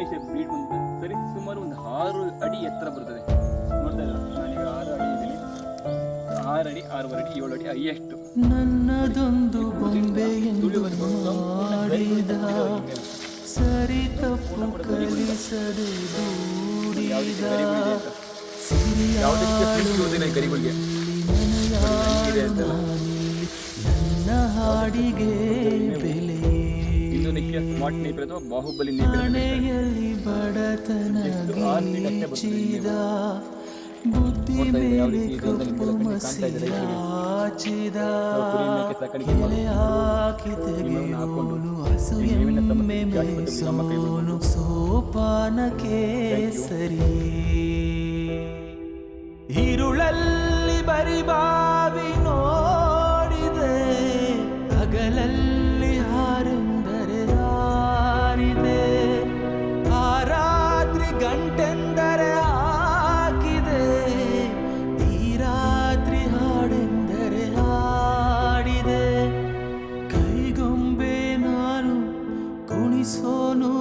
ಎಷ್ಟು ಬ್ರೀಡ್ ಬಂತು ಸರಿ ಸುಮಾರು ಒಂದು 6 ಅಡಿ ಎತ್ತರ ಬರ್ತದೆ. ನೋಡ್ತಾ ಇದ್ದಾರೆ ನಾನೀಗ 6 ಅಡಿ ಇದ್ದೀನಿ, 6 ಅಡಿ 6.5 ಅಡಿ 7 ಅಡಿ ಹೈಯೆಸ್ಟ್. ನನ್ನದೊಂದು ಬೊಂಬೆಯನ್ನು ಮಾಡಿದ ಸರಿ ತಪ್ಪು ಕಲಿಸದೆ ದೂಡಿದ ಗರಿಗಳಿಗೆ ನನ್ನ ಹಾಡಿಗೆ ಬೆಲೆ ಬಾಹುಬಲಿ ಮನೆಯಲ್ಲಿ ಬಡತನ ಗೀಚಿದ ಬುದ್ಧಿ ಮೇಲೆ ಕಪ್ಪು ಮಸಿ ಹಾಚಿದ ಎಲೆ ಹಾಕಿ ತೆಗೆಯೋನು ಹಸು ಎಮ್ಮೆ ಮೇಸೋನು ಸೋಪಾನಕ್ಕೆ ಸರಿ ഇരുളಲ್ಲಿ ಬರಿಬಾವಿ ನೋಡಿದೆ ಹಗಲಲ್ಲಿ ಹಾರೆಂದರೆ ಹಾರಿದೆ ಆ ರಾತ್ರಿ ಗಂಟೆಂದರೆ ಹಾಕಿದೆ ಈ ರಾತ್ರಿ ಹಾಡೆಂದರೆ ಹಾಡಿದೆ ಕೈಗೊಂಬೆ ನಾನು ಕುಣಿಸೋನು